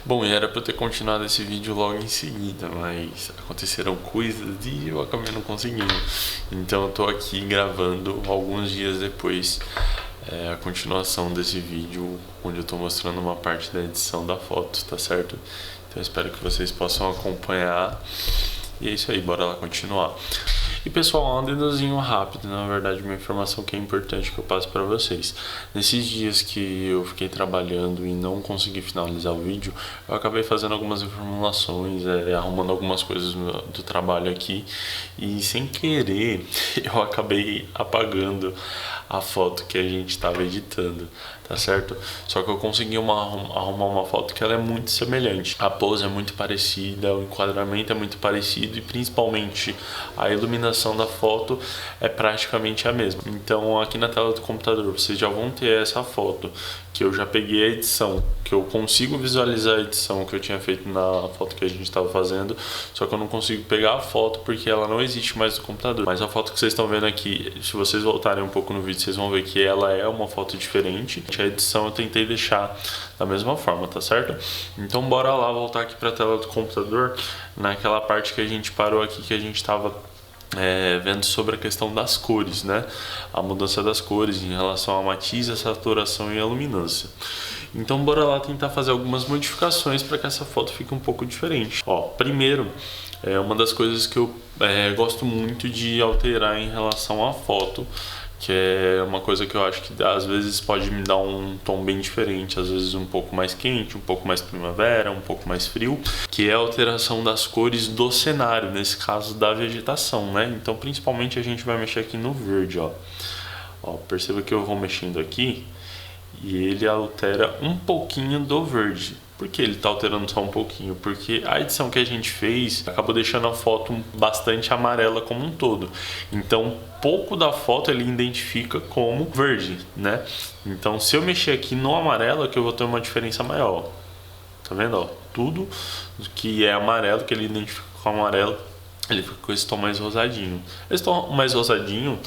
Bom, e era pra eu ter continuado esse vídeo logo em seguida, mas aconteceram coisas e eu acabei não conseguindo. Então eu tô aqui gravando alguns dias depois a continuação desse vídeo, onde eu tô mostrando uma parte da edição da foto, tá certo? Então eu espero que vocês possam acompanhar. E é isso aí, bora lá continuar. E pessoal, um adendozinho rápido, na verdade, uma informação que é importante que eu passo para vocês. Nesses dias que eu fiquei trabalhando e não consegui finalizar o vídeo, eu acabei fazendo algumas reformulações, arrumando algumas coisas do trabalho aqui e sem querer eu acabei apagando a foto que a gente estava editando, tá certo? Só que eu consegui arrumar uma foto que ela é muito semelhante. A pose é muito parecida, o enquadramento é muito parecido e principalmente a iluminação da foto é praticamente a mesma. Então aqui na tela do computador vocês já vão ter essa foto que eu já peguei a edição, que eu consigo visualizar a edição que eu tinha feito na foto que a gente estava fazendo, só que eu não consigo pegar a foto porque ela não existe mais no computador. Mas a foto que vocês estão vendo aqui, se vocês voltarem um pouco no vídeo, vocês vão ver que ela é uma foto diferente. A edição eu tentei deixar da mesma forma, tá certo? Então bora lá voltar aqui para a tela do computador, naquela parte que a gente parou aqui, que a gente estava vendo sobre a questão das cores, né? A mudança das cores em relação a matiz, a saturação e a luminância. Então bora lá tentar fazer algumas modificações para que essa foto fique um pouco diferente. Ó, primeiro, uma das coisas que eu gosto muito de alterar em relação à foto, que é uma coisa que eu acho que às vezes pode me dar um tom bem diferente, às vezes um pouco mais quente, um pouco mais primavera, um pouco mais frio, que é a alteração das cores do cenário, nesse caso da vegetação, né? Então principalmente a gente vai mexer aqui no verde, ó. Ó, perceba que eu vou mexendo aqui e ele altera um pouquinho do verde. Por que ele está alterando só um pouquinho? Porque a edição que a gente fez acabou deixando a foto bastante amarela como um todo. Então, pouco da foto ele identifica como verde, né? Então, se eu mexer aqui no amarelo, é que eu vou ter uma diferença maior. Tá vendo? Ó, tudo que é amarelo, que ele identifica como amarelo, ele fica com esse tom mais rosadinho. Esse tom mais rosadinho,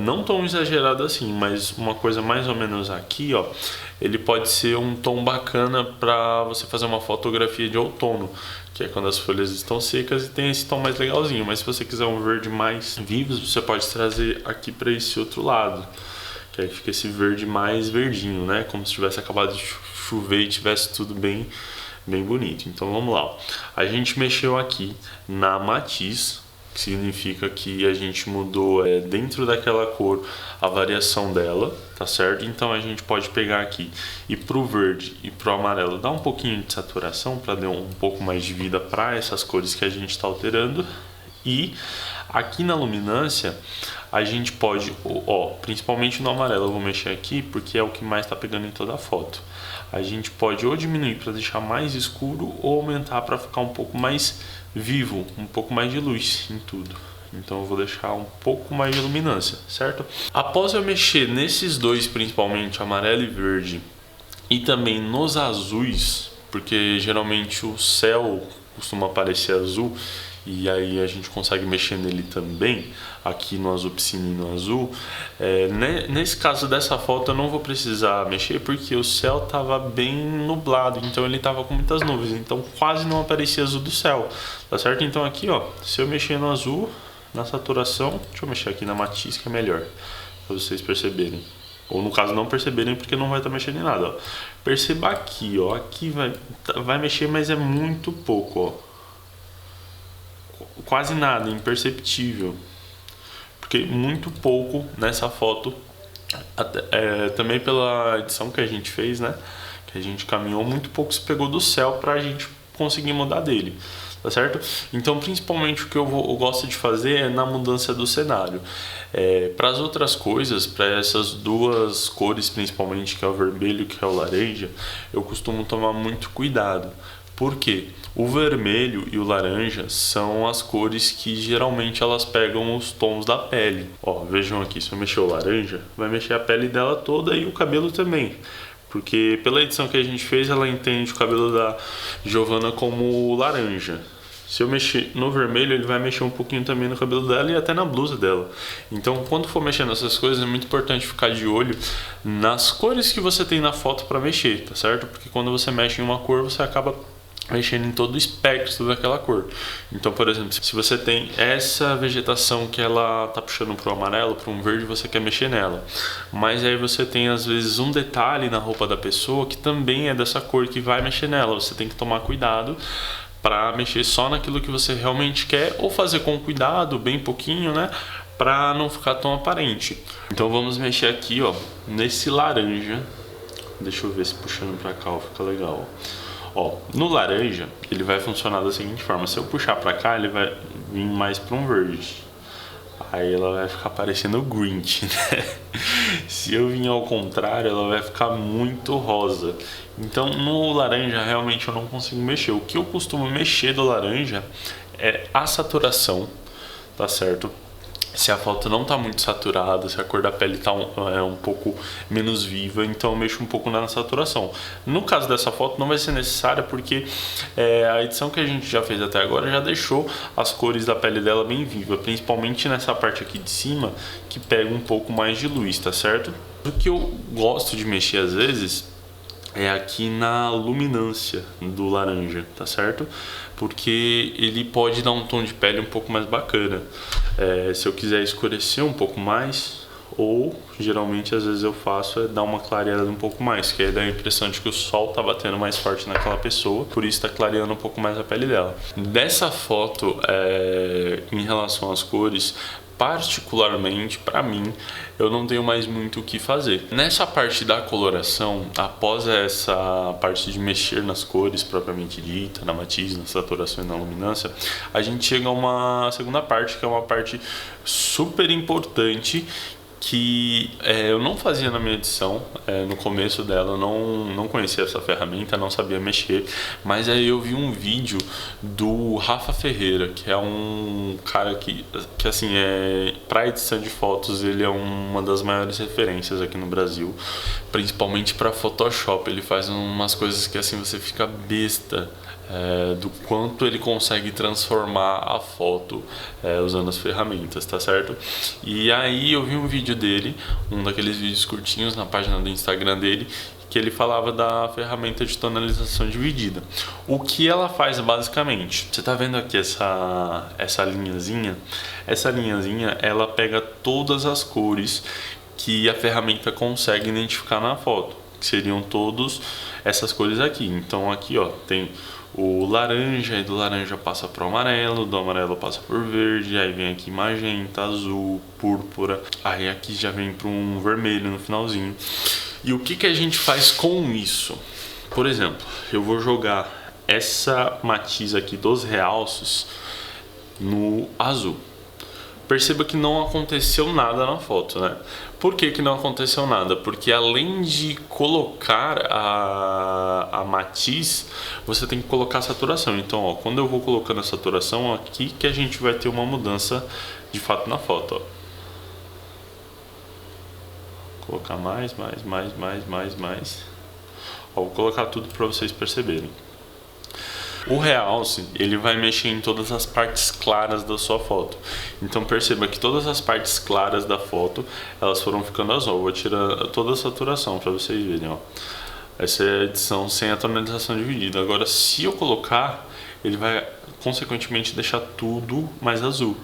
não tão exagerado assim, mas uma coisa mais ou menos aqui, ó, ele pode ser um tom bacana para você fazer uma fotografia de outono, que é quando as folhas estão secas e tem esse tom mais legalzinho. Mas se você quiser um verde mais vivo, você pode trazer aqui para esse outro lado, que aí fica esse verde mais verdinho, né? Como se tivesse acabado de chover e tivesse tudo bem bonito. Então vamos lá, ó. A gente mexeu aqui na matiz, que significa que a gente mudou dentro daquela cor a variação dela, tá certo? Então a gente pode pegar aqui e pro verde e pro amarelo dar um pouquinho de saturação para dar um pouco mais de vida para essas cores que a gente está alterando. E aqui na luminância a gente pode, ó, principalmente no amarelo eu vou mexer aqui porque é o que mais está pegando em toda a foto. A gente pode ou diminuir para deixar mais escuro ou aumentar para ficar um pouco mais vivo, um pouco mais de luz em tudo. Então eu vou deixar um pouco mais de luminância, certo? Após eu mexer nesses dois, principalmente amarelo e verde, e também nos azuis, porque geralmente o céu costuma aparecer azul, e aí a gente consegue mexer nele também, aqui no azul piscinino azul. Nesse caso dessa foto eu não vou precisar mexer porque o céu estava bem nublado, então ele estava com muitas nuvens, então quase não aparecia azul do céu, tá certo? Então aqui, ó, se eu mexer no azul, na saturação, deixa eu mexer aqui na matiz que é melhor, para vocês perceberem. Ou no caso não perceberem porque não vai estar mexendo em nada, ó. Perceba aqui, ó, aqui vai mexer, mas é muito pouco, ó. Quase nada, imperceptível, porque muito pouco nessa foto, também pela edição que a gente fez, né, que a gente caminhou, muito pouco se pegou do céu pra gente conseguir mudar dele, tá certo? Então principalmente o que eu gosto de fazer é na mudança do cenário. Para as outras coisas, para essas duas cores principalmente, que é o vermelho e que é o laranja, eu costumo tomar muito cuidado. Por quê? O vermelho e o laranja são as cores que geralmente elas pegam os tons da pele. Ó, vejam aqui, se eu mexer o laranja, vai mexer a pele dela toda e o cabelo também. Porque pela edição que a gente fez, ela entende o cabelo da Giovanna como laranja. Se eu mexer no vermelho, ele vai mexer um pouquinho também no cabelo dela e até na blusa dela. Então, quando for mexer nessas coisas, é muito importante ficar de olho nas cores que você tem na foto para mexer, tá certo? Porque quando você mexe em uma cor, você acaba mexendo em todo o espectro daquela cor. Então, por exemplo, se você tem essa vegetação que ela tá puxando para o amarelo, para um verde, você quer mexer nela. Mas aí você tem às vezes um detalhe na roupa da pessoa que também é dessa cor que vai mexer nela. Você tem que tomar cuidado para mexer só naquilo que você realmente quer ou fazer com cuidado, bem pouquinho, né? Para não ficar tão aparente. Então vamos mexer aqui, ó, nesse laranja. Deixa eu ver se puxando para cá, ó, fica legal. Ó, no laranja, ele vai funcionar da seguinte forma: se eu puxar para cá, ele vai vir mais para um verde. Aí ela vai ficar parecendo o Grinch, né? Se eu vir ao contrário, ela vai ficar muito rosa. Então, no laranja, realmente eu não consigo mexer. O que eu costumo mexer do laranja é a saturação, tá certo? Se a foto não está muito saturada, se a cor da pele está um pouco menos viva, então eu mexo um pouco na saturação. No caso dessa foto não vai ser necessária porque a edição que a gente já fez até agora já deixou as cores da pele dela bem viva, principalmente nessa parte aqui de cima que pega um pouco mais de luz, tá certo? O que eu gosto de mexer às vezes é aqui na luminância do laranja, tá certo? Porque ele pode dar um tom de pele um pouco mais bacana. Se eu quiser escurecer um pouco mais, ou geralmente às vezes eu faço é dar uma clareada um pouco mais, que aí dá a impressão de que o sol tá batendo mais forte naquela pessoa, por isso tá clareando um pouco mais a pele dela. Dessa foto, em relação às cores, particularmente para mim, eu não tenho mais muito o que fazer. Nessa parte da coloração, após essa parte de mexer nas cores propriamente dita, na matiz, na saturação e na luminância, a gente chega a uma segunda parte, que é uma parte super importante, que eu não fazia na minha edição. No começo dela eu não conhecia essa ferramenta, não sabia mexer, mas aí eu vi um vídeo do Rafa Ferreira, que é um cara que assim, para edição de fotos ele é uma das maiores referências aqui no Brasil, principalmente para Photoshop. Ele faz umas coisas que assim você fica besta do quanto ele consegue transformar a foto usando as ferramentas, tá certo? E aí eu vi um vídeo dele, um daqueles vídeos curtinhos na página do Instagram dele, que ele falava da ferramenta de tonalização dividida. O que ela faz basicamente? Você tá vendo aqui essa linhazinha? Essa linhazinha, ela pega todas as cores que a ferramenta consegue identificar na foto, que seriam todas essas cores aqui. Então aqui, ó, tem o laranja, e do laranja passa para o amarelo, do amarelo passa por verde, aí vem aqui magenta, azul, púrpura, aí aqui já vem para um vermelho no finalzinho. E o que a gente faz com isso? Por exemplo, eu vou jogar essa matiz aqui dos realços no azul. Perceba que não aconteceu nada na foto, né? Por que não aconteceu nada? Porque além de colocar a matiz, você tem que colocar a saturação. Então, ó, quando eu vou colocando a saturação, aqui que a gente vai ter uma mudança de fato na foto, ó. Vou colocar mais. Ó, vou colocar tudo para vocês perceberem. O realce, ele vai mexer em todas as partes claras da sua foto. Então perceba que todas as partes claras da foto, elas foram ficando azul. Eu vou tirar toda a saturação para vocês verem, ó. Essa é a edição sem a tonalização dividida. Agora, se eu colocar, ele vai consequentemente deixar tudo mais azul.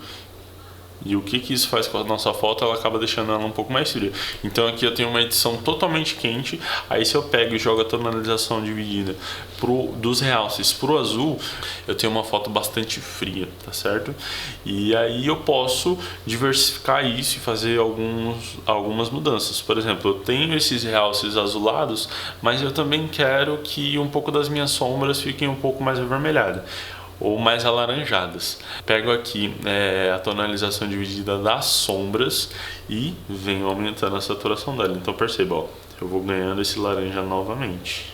E o que isso faz com a nossa foto? Ela acaba deixando ela um pouco mais fria. Então aqui eu tenho uma edição totalmente quente. Aí se eu pego e jogo a tonalização dividida dos realces pro azul, eu tenho uma foto bastante fria, tá certo? E aí eu posso diversificar isso e fazer algumas mudanças. Por exemplo, eu tenho esses realces azulados, mas eu também quero que um pouco das minhas sombras fiquem um pouco mais avermelhadas ou mais alaranjadas. Pego aqui a tonalização dividida das sombras e venho aumentando a saturação dela. Então perceba, ó, eu vou ganhando esse laranja novamente,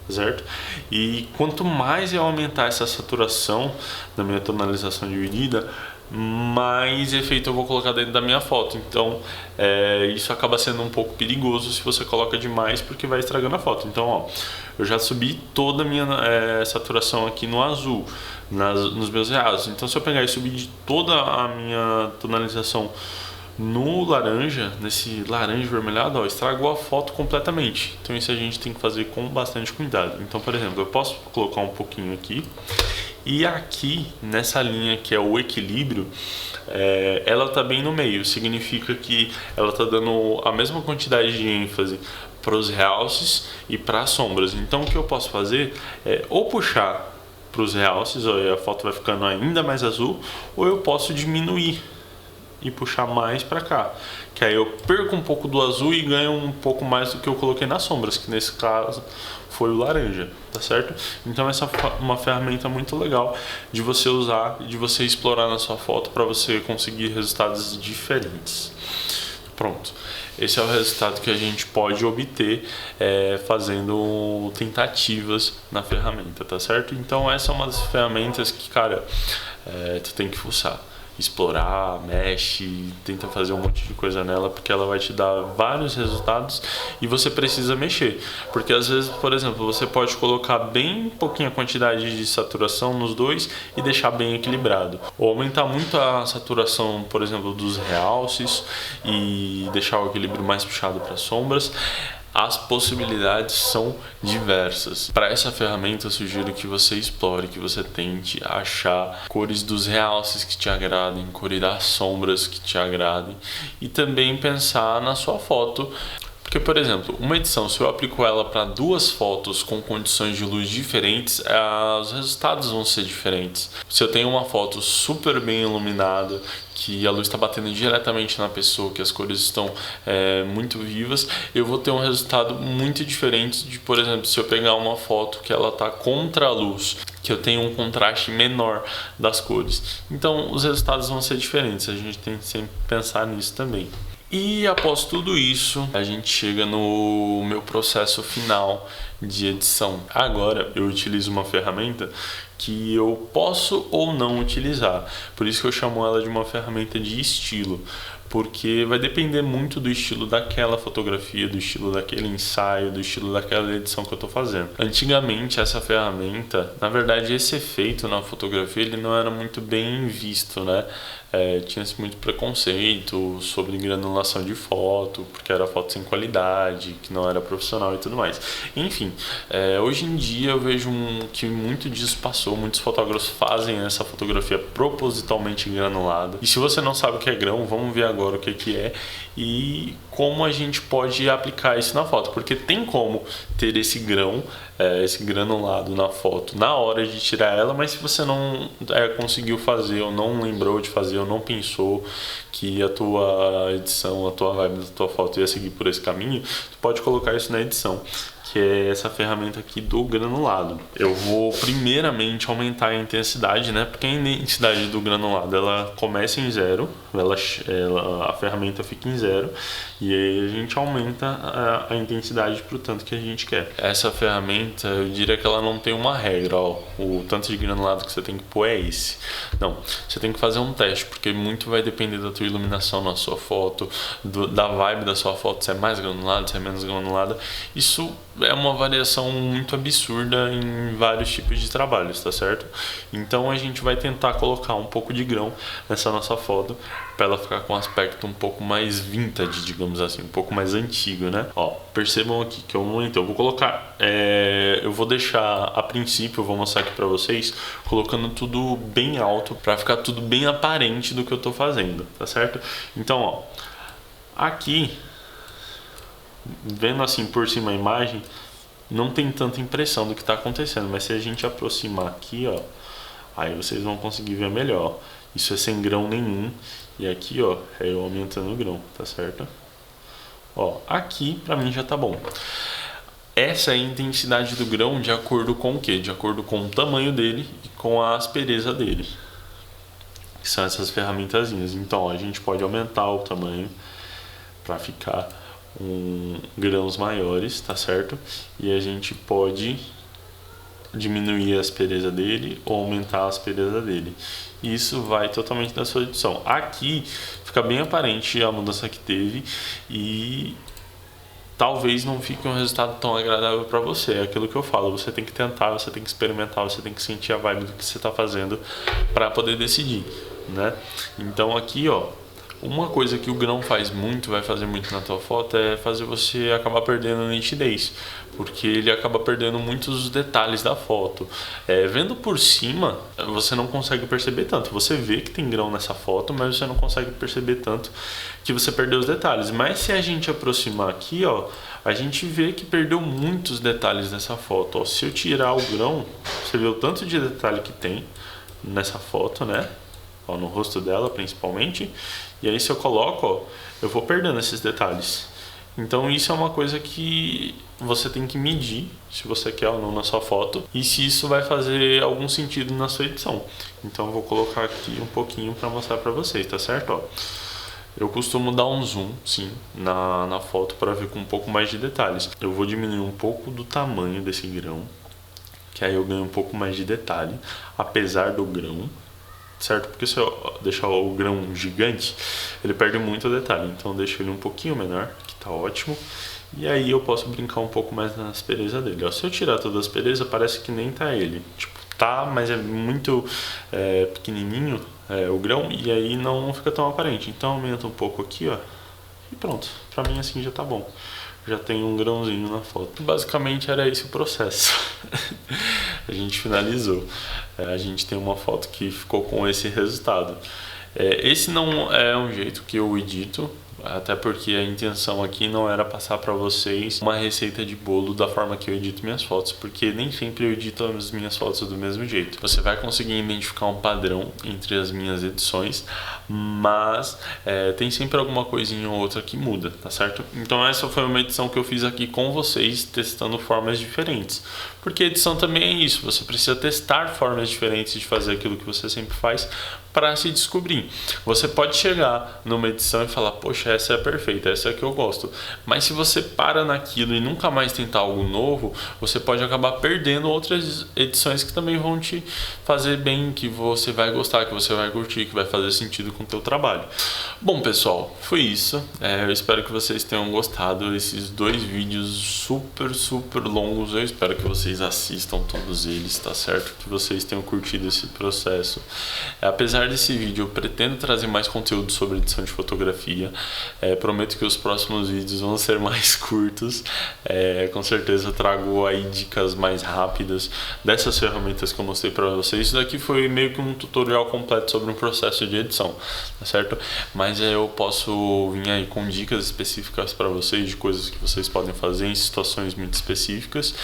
certo? E quanto mais eu aumentar essa saturação da minha tonalização dividida, mais efeito eu vou colocar dentro da minha foto. Então isso acaba sendo um pouco perigoso se você coloca demais, porque vai estragando a foto. Então ó, eu já subi toda a minha saturação aqui no azul, nos meus realços. Então se eu pegar e subir de toda a minha tonalização no laranja, nesse laranja vermelhado, ó, estragou a foto completamente. Então isso a gente tem que fazer com bastante cuidado. Então, por exemplo, eu posso colocar um pouquinho aqui, e aqui nessa linha que é o equilíbrio, ela tá bem no meio, significa que ela tá dando a mesma quantidade de ênfase para os realces e para as sombras. Então o que eu posso fazer é ou puxar para os realces, ó, e a foto vai ficando ainda mais azul, ou eu posso diminuir e puxar mais para cá, que aí eu perco um pouco do azul e ganho um pouco mais do que eu coloquei nas sombras, que nesse caso foi o laranja, tá certo? Então essa é uma ferramenta muito legal de você usar e de você explorar na sua foto para você conseguir resultados diferentes. Pronto, esse é o resultado que a gente pode obter fazendo tentativas na ferramenta, tá certo? Então essa é uma das ferramentas que, cara, tu tem que fuçar, explorar, mexe, tenta fazer um monte de coisa nela, porque ela vai te dar vários resultados e você precisa mexer, porque às vezes, por exemplo, você pode colocar bem pouquinha quantidade de saturação nos dois e deixar bem equilibrado, ou aumentar muito a saturação, por exemplo, dos realces e deixar o equilíbrio mais puxado para as sombras. As possibilidades são diversas. Para essa ferramenta eu sugiro que você explore, que você tente achar cores dos realces que te agradem, cores das sombras que te agradem, e também pensar na sua foto. Porque, por exemplo, uma edição, se eu aplico ela para duas fotos com condições de luz diferentes, os resultados vão ser diferentes. Se eu tenho uma foto super bem iluminada, que a luz está batendo diretamente na pessoa, que as cores estão muito vivas, eu vou ter um resultado muito diferente de, por exemplo, se eu pegar uma foto que ela está contra a luz, que eu tenho um contraste menor das cores. Então, os resultados vão ser diferentes, a gente tem que sempre pensar nisso também. E após tudo isso, a gente chega no meu processo final de edição. Agora eu utilizo uma ferramenta que eu posso ou não utilizar. Por isso que eu chamo ela de uma ferramenta de estilo, porque vai depender muito do estilo daquela fotografia, do estilo daquele ensaio, do estilo daquela edição que eu estou fazendo. Antigamente essa ferramenta, na verdade esse efeito na fotografia, ele não era muito bem visto, né? Tinha-se muito preconceito sobre granulação de foto, porque era foto sem qualidade, que não era profissional e tudo mais. Enfim, hoje em dia eu vejo que muito disso passou, muitos fotógrafos fazem essa fotografia propositalmente granulada. E se você não sabe o que é grão, vamos ver agora o que é e como a gente pode aplicar isso na foto, porque tem como ter esse grão, esse granulado na foto na hora de tirar ela, mas se você não conseguiu fazer, ou não lembrou de fazer, ou não pensou que a tua edição, a tua vibe da tua foto ia seguir por esse caminho, tu pode colocar isso na edição, que é essa ferramenta aqui do granulado. Eu vou primeiramente aumentar a intensidade, né? Porque a intensidade do granulado ela começa em 0, a ferramenta fica em 0, e aí a gente aumenta a intensidade para o tanto que a gente quer. Essa ferramenta, eu diria que ela não tem uma regra, ó, o tanto de granulado que você tem que pôr é esse. Não, você tem que fazer um teste, porque muito vai depender da tua iluminação na sua foto, da vibe da sua foto, se é mais granulada, se é menos granulada. Isso é uma variação muito absurda em vários tipos de trabalhos, tá certo? Então a gente vai tentar colocar um pouco de grão nessa nossa foto para ela ficar com um aspecto um pouco mais vintage, digamos assim, um pouco mais antigo, né? Ó, percebam aqui que eu vou colocar, eu vou deixar a princípio, eu vou mostrar aqui para vocês, colocando tudo bem alto para ficar tudo bem aparente do que eu tô fazendo, tá certo? Então, ó, aqui vendo assim por cima a imagem, não tem tanta impressão do que está acontecendo, mas se a gente aproximar aqui, ó, aí vocês vão conseguir ver melhor. Isso é sem grão nenhum, e aqui, ó, é eu aumentando o grão, tá certo? Ó, aqui pra mim já tá bom. Essa é a intensidade do grão de acordo com o quê? De acordo com o tamanho dele e com a aspereza dele, que são essas ferramentazinhas. Então, ó, a gente pode aumentar o tamanho para ficar grãos maiores, tá certo? E a gente pode diminuir a aspereza dele ou aumentar a aspereza dele. Isso vai totalmente da sua edição. Aqui fica bem aparente a mudança que teve e talvez não fique um resultado tão agradável para você. É aquilo que eu falo, você tem que tentar, você tem que experimentar, você tem que sentir a vibe do que você está fazendo para poder decidir, né? Então aqui, ó, uma coisa que o grão faz muito, vai fazer muito na tua foto, é fazer você acabar perdendo nitidez, porque ele acaba perdendo muitos detalhes da foto. Vendo por cima, você não consegue perceber tanto. Você vê que tem grão nessa foto, mas você não consegue perceber tanto que você perdeu os detalhes. Mas se a gente aproximar aqui, ó, a gente vê que perdeu muitos detalhes nessa foto. Ó, se eu tirar o grão, você vê o tanto de detalhe que tem nessa foto, né? Ó, no rosto dela principalmente. E aí se eu coloco, ó, eu vou perdendo esses detalhes. Então isso é uma coisa que você tem que medir se você quer ou não na sua foto e se isso vai fazer algum sentido na sua edição. Então eu vou colocar aqui um pouquinho para mostrar para vocês, tá certo? Ó, eu costumo dar um zoom, sim, na foto para ver com um pouco mais de detalhes. Eu vou diminuir um pouco do tamanho desse grão, que aí eu ganho um pouco mais de detalhe, apesar do grão, certo? Porque se eu deixar o grão gigante, ele perde muito detalhe. Então eu deixo ele um pouquinho menor, que tá ótimo. E aí eu posso brincar um pouco mais na aspereza dele. Ó, se eu tirar toda a aspereza, parece que nem tá ele. Tipo, tá, mas é muito pequenininho o grão e aí não fica tão aparente. Então aumenta um pouco aqui, ó. E pronto. Pra mim assim já tá bom. Já tem um grãozinho na foto. Basicamente era esse o processo. A gente finalizou. A gente tem uma foto que ficou com esse resultado. Esse não é um jeito que eu edito, até porque a intenção aqui não era passar para vocês uma receita de bolo da forma que eu edito minhas fotos, porque nem sempre eu edito as minhas fotos do mesmo jeito. Você vai conseguir identificar um padrão entre as minhas edições, mas tem sempre alguma coisinha ou outra que muda, tá certo? Então essa foi uma edição que eu fiz aqui com vocês, testando formas diferentes. Porque edição também é isso, você precisa testar formas diferentes de fazer aquilo que você sempre faz para se descobrir. Você pode chegar numa edição e falar, poxa, essa é perfeita, essa é a que eu gosto. Mas se você para naquilo e nunca mais tentar algo novo, você pode acabar perdendo outras edições que também vão te fazer bem, que você vai gostar, que você vai curtir, que vai fazer sentido com o teu trabalho. Bom, pessoal, foi isso. Eu espero que vocês tenham gostado desses 2 vídeos super longos. Eu espero que vocês assistam todos eles, tá certo? Que vocês tenham curtido esse processo. Apesar desse vídeo, eu pretendo trazer mais conteúdo sobre edição de fotografia. Prometo que os próximos vídeos vão ser mais curtos. Com certeza eu trago aí dicas mais rápidas dessas ferramentas que eu mostrei para vocês. Isso daqui foi meio que um tutorial completo sobre um processo de edição, tá certo? Mas eu posso vir aí com dicas específicas para vocês, de coisas que vocês podem fazer em situações muito específicas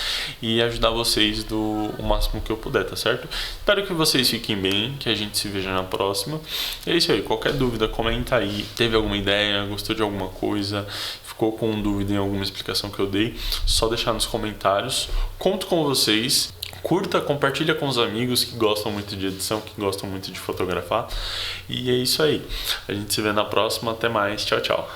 e ajudar vocês o máximo que eu puder, tá certo? Espero que vocês fiquem bem, que a gente se veja na próxima. E é isso aí, qualquer dúvida, comenta aí. Teve alguma ideia, gostou de alguma coisa, ficou com dúvida em alguma explicação que eu dei, só deixar nos comentários. Conto com vocês. Curta, compartilha com os amigos que gostam muito de edição, que gostam muito de fotografar. E é isso aí. A gente se vê na próxima. Até mais. Tchau, tchau.